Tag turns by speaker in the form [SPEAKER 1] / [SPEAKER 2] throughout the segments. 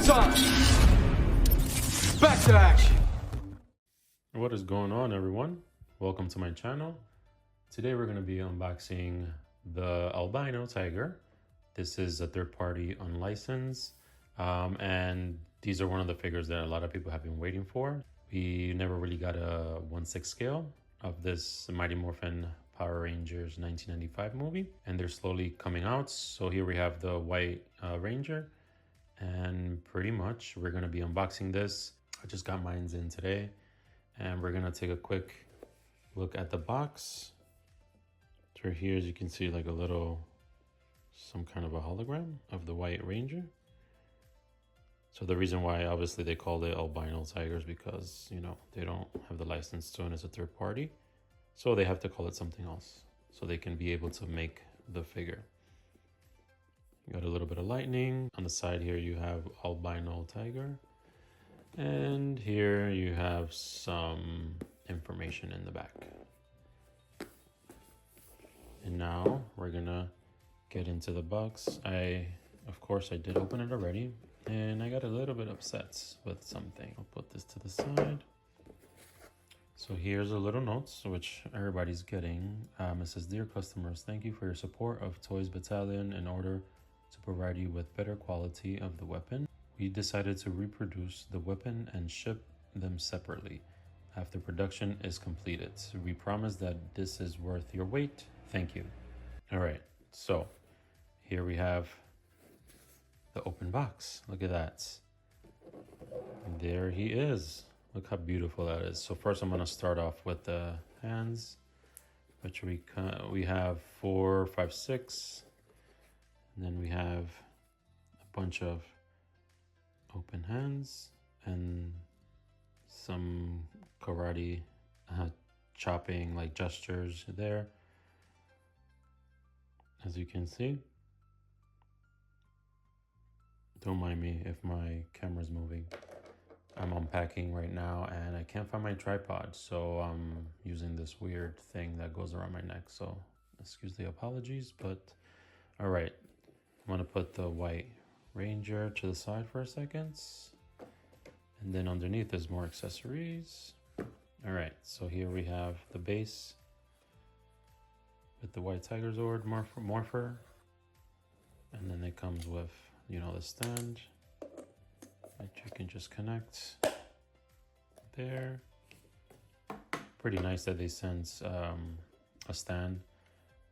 [SPEAKER 1] time. Back to action.
[SPEAKER 2] What is going on, everyone? Welcome to my channel. Today we're going to be unboxing the albinotiger. This is a third-party unlicensed, and these are one of the figures that a lot of people have been waiting for. We never really got a 1/6 scale of this Mighty Morphin Power Rangers 1995 movie, and they're slowly coming out. So here we have the White Ranger, and pretty much we're going to be unboxing this. I just got mine in today, and we're going to take a quick look at the box. So here, as you can see, like some kind of a hologram of the White Ranger. So the reason why obviously they called it albino tigers, because, you know, they don't have the license to, and it's a third party. So they have to call it something else so they can be able to make the figure. You got a little bit of lightning. On the side here, you have albino tiger. And here you have some information in the back. And now we're gonna get into the box. Of course, I did open it already, and I got a little bit upset with something. I'll put this to the side. So here's a little notes, which everybody's getting. It says, "Dear customers, thank you for your support of Toys Battalion. In order to provide you with better quality of the weapon, we decided to reproduce the weapon and ship them separately after production is completed. We promise that this is worth your wait. Thank you." All right, so here we have the open box. Look at that. And there he is. Look how beautiful that is. So first I'm going to start off with the hands, which we have 4, 5, 6. And then we have a bunch of open hands and some karate chopping like gestures there, as you can see. Don't mind me if my camera's moving. I'm unpacking right now and I can't find my tripod, so I'm using this weird thing that goes around my neck, so excuse the apologies. But all right, I'm gonna put the White Ranger to the side for a second, and then underneath there's more accessories. All right, so here we have the base with the White Tiger Zord morpher, and then it comes with, you know, the stand, which you can just connect there. Pretty nice that they sent a stand.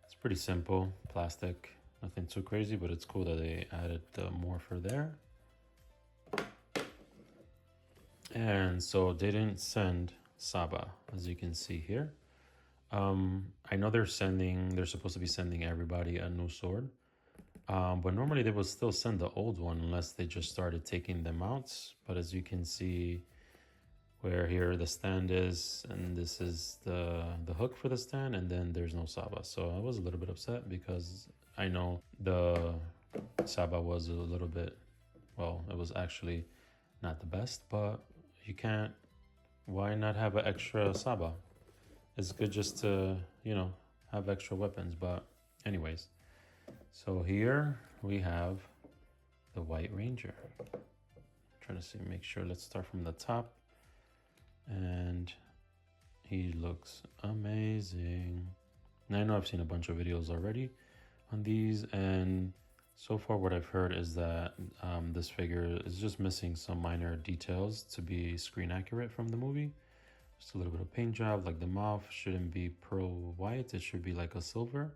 [SPEAKER 2] It's pretty simple, plastic, nothing too crazy, but it's cool that they added the morpher there. And so they didn't send Saba, as you can see here. I know they're supposed to be sending everybody a new sword. But normally they would still send the old one unless they just started taking them out. But as you can see, where here the stand is, and this is the hook for the stand, and then there's no Saba. So I was a little bit upset because I know the Saba was a little bit, well, it was actually not the best, but you can't, why not have an extra Saba? It's good just to, you know, have extra weapons. But anyways. So here we have the White Ranger. Trying to make sure, let's start from the top. And he looks amazing. Now I know I've seen a bunch of videos already on these, and so far what I've heard is that this figure is just missing some minor details to be screen accurate from the movie. Just a little bit of paint job, like the mouth shouldn't be pearl white, it should be like a silver.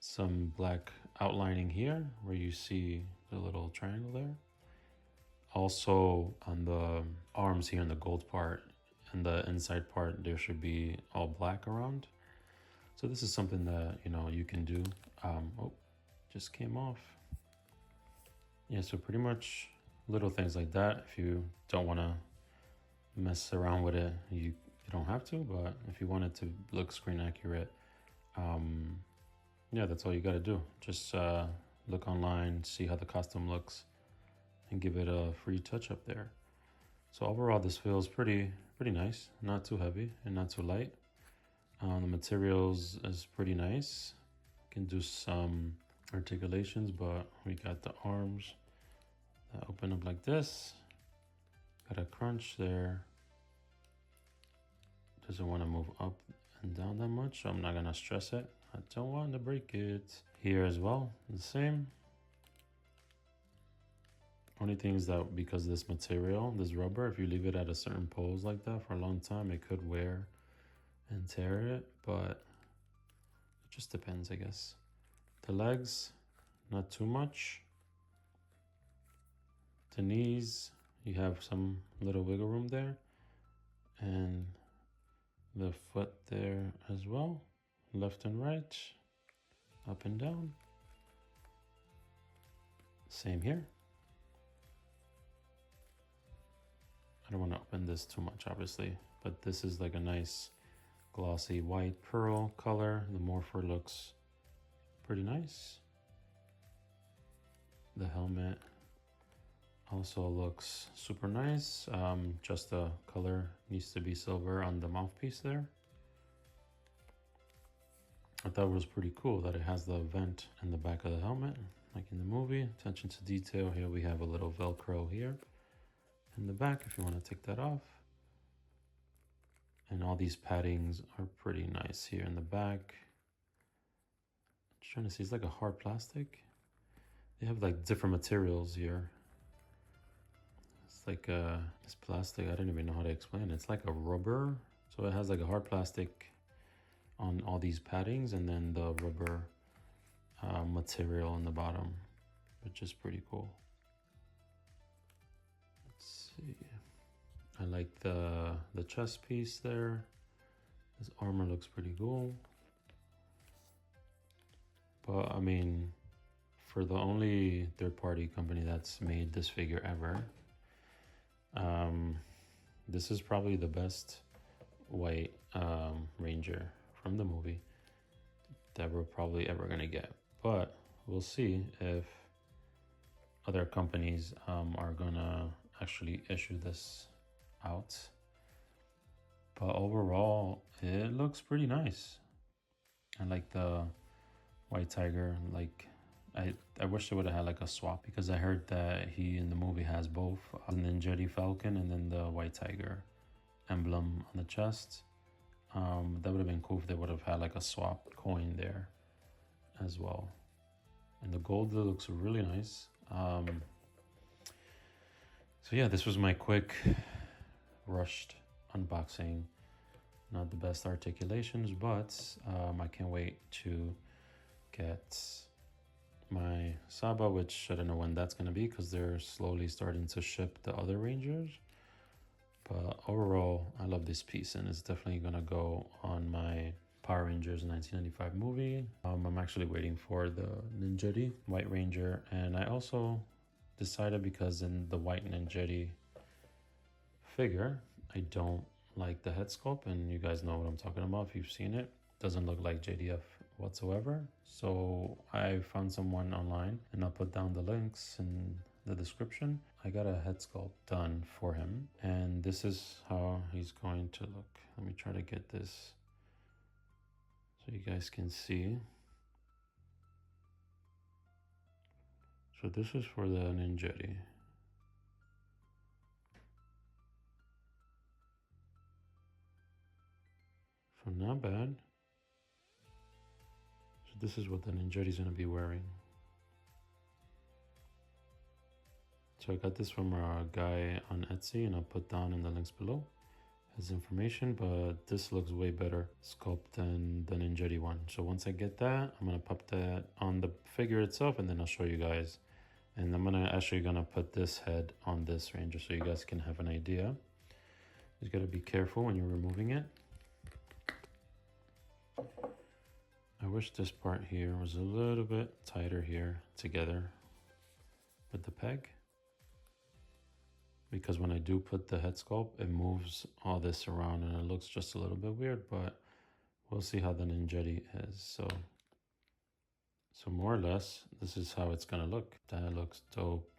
[SPEAKER 2] Some black outlining here where you see the little triangle there. Also on the arms here in the gold part and the inside part, there should be all black around. So this is something that, you know, you can do. Oh, just came off. Yeah, so pretty much little things like that. If you don't want to mess around with it, you don't have to, but if you want it to look screen accurate, yeah, that's all you got to do. Just look online, see how the costume looks, and give it a free touch up there. So overall, this feels pretty nice. Not too heavy and not too light. The materials is pretty nice. Can do some articulations, but we got the arms, Open up like this. Got a crunch there. Doesn't want to move up and down that much, so I'm not gonna stress it. I don't want to break it. Here as well, the same. Only thing is that because this material, this rubber, if you leave it at a certain pose like that for a long time, it could wear and tear it, but it just depends, I guess. The legs, not too much. The knees, you have some little wiggle room there. And the foot there as well. Left and right, up and down. Same here. I don't want to open this too much, obviously, but this is like a nice glossy white pearl color. The morpher looks pretty nice. The helmet also looks super nice. Just the color needs to be silver on the mouthpiece there. I thought it was pretty cool that it has the vent in the back of the helmet, like in the movie. Attention to detail. Here we have a little Velcro here in the back if you want to take that off. And all these paddings are pretty nice here in the back. Just trying to see, it's like a hard plastic. They have like different materials here. It's like this plastic, I don't even know how to explain it. It's like a rubber. So it has like a hard plastic on all these paddings and then the rubber material on the bottom, which is pretty cool. Let's see. I like the chest piece there. This armor looks pretty cool. But I mean, for the only third-party company that's made this figure ever, this is probably the best white ranger from the movie that we're probably ever gonna get. But we'll see if other companies are gonna actually issue this out. But overall, it looks pretty nice. I like the white tiger. Like, I wish they would have had like a swap, because I heard that he in the movie has both the Ninjetti Falcon and then the white tiger emblem on the chest. That would have been cool if they would have had like a swap coin there as well. And the gold looks really nice. So yeah, this was my quick rushed unboxing. Not the best articulations, but I can't wait to get my Saba, which I don't know when that's going to be because they're slowly starting to ship the other Rangers. But overall, I love this piece, and it's definitely going to go on my Power Rangers 1995 movie. I'm actually waiting for the Ninjetti White Ranger, and I also decided, because in the White Ninjetti figure, I don't like the head sculpt, and you guys know what I'm talking about if you've seen it. Doesn't look like JDF whatsoever. So I found someone online, and I'll put down the links in the description. I got a head sculpt done for him, and this is how he's going to look. Let me try to get this so you guys can see. So this is for the Ninjetti. So not bad. So this is what the Ninjetti is going to be wearing. So I got this from a guy on Etsy, and I'll put down in the links below his information, but this looks way better sculpt than the Ninjetti one. So once I get that, I'm going to pop that on the figure itself, and then I'll show you guys. And I'm actually gonna put this head on this Ranger so you guys can have an idea. You gotta be careful when you're removing it. I wish this part here was a little bit tighter here together with the peg, because when I do put the head sculpt, it moves all this around and it looks just a little bit weird, but we'll see how the Ninjetti is. So more or less, this is how it's gonna look. That looks dope.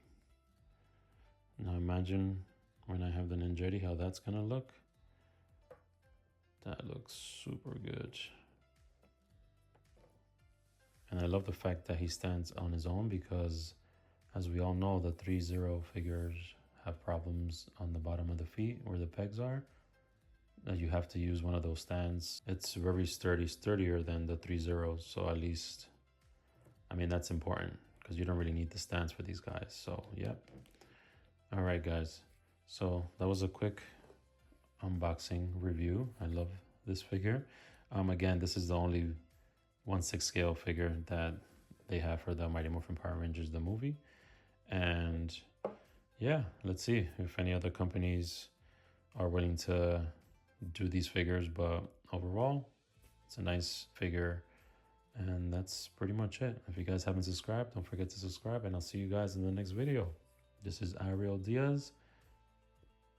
[SPEAKER 2] Now imagine when I have the Ninjetti, how that's gonna look. That looks super good. And I love the fact that he stands on his own, because As we all know, the 3-0 figures have problems on the bottom of the feet where the pegs are. You have to use one of those stands. It's very sturdy, sturdier than the 3-0s. So at least, I mean, that's important because you don't really need the stands for these guys. So, yep. All right, guys. So that was a quick unboxing review. I love this figure. Again, this is the only 1/6 scale figure that they have for the Mighty Morphin Power Rangers, the movie. And yeah, let's see if any other companies are willing to do these figures, but overall it's a nice figure. And that's pretty much it. If you guys haven't subscribed, don't forget to subscribe, and I'll see you guys in the next video. This is Ariel Diaz.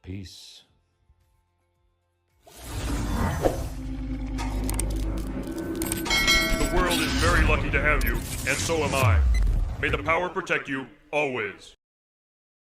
[SPEAKER 2] Peace.
[SPEAKER 1] The world is very lucky to have you, and so am I. May the power protect you, always.